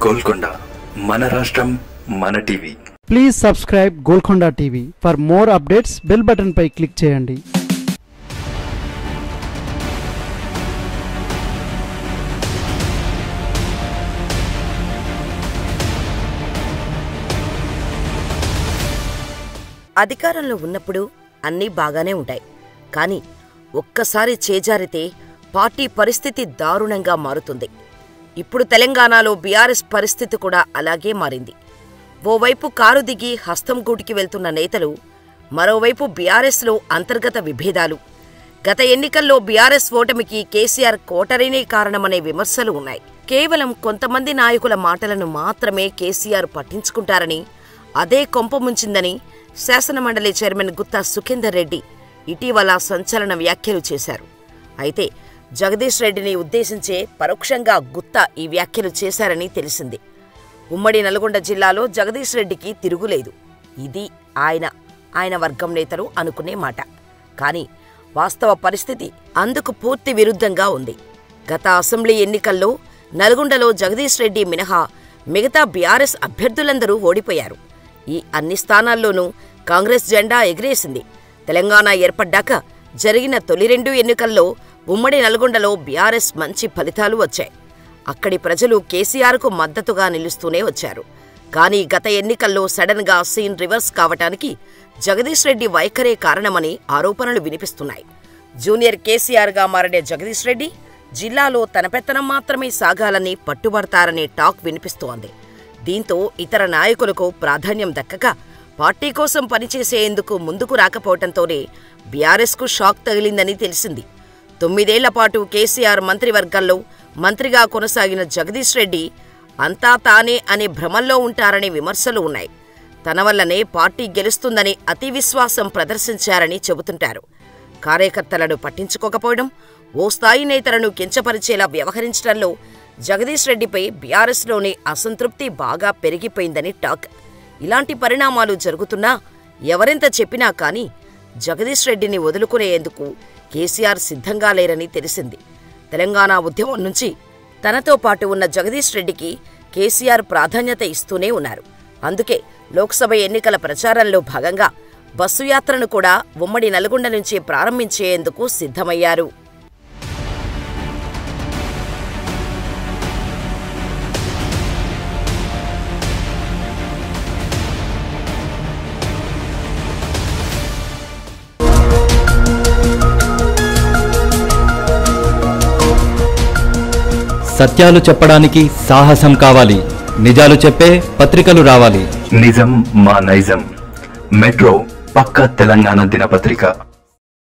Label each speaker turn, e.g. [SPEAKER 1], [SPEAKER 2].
[SPEAKER 1] గోల్కొండ మన రాష్ట్రం మన TV.
[SPEAKER 2] Please subscribe Golconda TV. For more updates bell button పై క్లిక్ చేయండి.
[SPEAKER 3] అధికారంలో ఉన్నప్పుడు అన్నీ బాగానే ఉంటాయి. కానీ ఒక్కసారి చేజారితే పార్టీ పరిస్థితి దారుణంగా మారుతుంది. ఇప్పుడు తెలంగాణలో బీఆర్ఎస్ పరిస్థితి కూడా అలాగే మారింది. ఓవైపు కారు దిగి హస్తం గూటికి వెళ్తున్న నేతలు, మరోవైపు బీఆర్ఎస్లో అంతర్గత విభేదాలు. గత ఎన్నికల్లో బీఆర్ఎస్ ఓటమికి కేసీఆర్ కోటరీనే కారణమనే విమర్శలు ఉన్నాయి. కేవలం కొంతమంది నాయకుల మాటలను మాత్రమే కేసీఆర్ పట్టించుకుంటారని, అదే కొంపముంచిందని శాసనమండలి చైర్మన్ గుత్తా సుఖేందర్ రెడ్డి ఇటీవల సంచలన వ్యాఖ్యలు చేశారు. అయితే జగదీష్ రెడ్డిని ఉద్దేశించే పరోక్షంగా గుత్తా ఈ వ్యాఖ్యలు చేశారని తెలిసింది. ఉమ్మడి నల్గొండ జిల్లాలో జగదీష్ రెడ్డికి తిరుగులేదు. ఇది ఆయన వర్గం నేతలు అనుకునే మాట. కానీ వాస్తవ పరిస్థితి అందుకు పూర్తి విరుద్ధంగా ఉంది. గత అసెంబ్లీ ఎన్నికల్లో నల్గొండలో జగదీష్ రెడ్డి మినహా మిగతా బీఆర్ఎస్ అభ్యర్థులందరూ ఓడిపోయారు. ఈ అన్ని స్థానాల్లోనూ కాంగ్రెస్ జెండా ఎగిరేసింది. తెలంగాణ ఏర్పడ్డాక జరిగిన తొలి 2 ఎన్నికల్లో ఉమ్మడి నల్గొండలో బీఆర్ఎస్ మంచి ఫలితాలు వచ్చాయి. అక్కడి ప్రజలు కేసీఆర్కు మద్దతుగా నిలుస్తూనే వచ్చారు. కానీ గత ఎన్నికల్లో సడన్ గా సీన్ రివర్స్ కావటానికి జగదీష్ రెడ్డి వైఖరే కారణమని ఆరోపణలు వినిపిస్తున్నాయి. జూనియర్ కేసీఆర్గా మారిన జగదీష్ రెడ్డి జిల్లాలో తన పెత్తనం మాత్రమే సాగాలని పట్టుబడతారనే టాక్ వినిపిస్తోంది. దీంతో ఇతర నాయకులకు ప్రాధాన్యం దక్కక పార్టీ కోసం పనిచేసేందుకు ముందుకు రాకపోవడంతోనే బీఆర్ఎస్కు షాక్ తగిలిందని తెలిసింది. 9 ఏళ్ల పాటు కేసీఆర్ మంత్రివర్గంలో మంత్రిగా కొనసాగిన జగదీష్ రెడ్డి అంతా తానే అనే భ్రమల్లో ఉంటారనే విమర్శలు ఉన్నాయి. తన వల్లనే పార్టీ గెలుస్తుందని అతి విశ్వాసం ప్రదర్శించారని చెబుతుంటారు. కార్యకర్తలను పట్టించుకోకపోవడం, ఓ స్థాయి నేతలను కించపరిచేలా వ్యవహరించడంలో జగదీష్ రెడ్డిపై బీఆర్ఎస్లోని అసంతృప్తి బాగా పెరిగిపోయిందని టాక్. ఇలాంటి పరిణామాలు జరుగుతున్నా ఎవరెంత చెప్పినా కానీ జగదీష్ రెడ్డిని వదులుకునేందుకు కేసీఆర్ సిద్ధంగా లేరని తెలిసింది. తెలంగాణ ఉద్యమం నుంచి తనతో పాటు ఉన్న జగదీష్ రెడ్డికి కేసీఆర్ ప్రాధాన్యత ఇస్తూనే ఉన్నారు. అందుకే లోక్సభ ఎన్నికల ప్రచారంలో భాగంగా బస్సు యాత్రను కూడా ఉమ్మడి నల్గొండ నుంచి ప్రారంభించేందుకు సిద్ధమయ్యారు.
[SPEAKER 4] సత్యాలు చెప్పడానికి సాహసం కావాలి. నిజాలు చెప్పే పత్రికలు రావాలి.
[SPEAKER 1] నిజం మా నైజం. మెట్రో పక్క తెలంగాణ దినపత్రిక.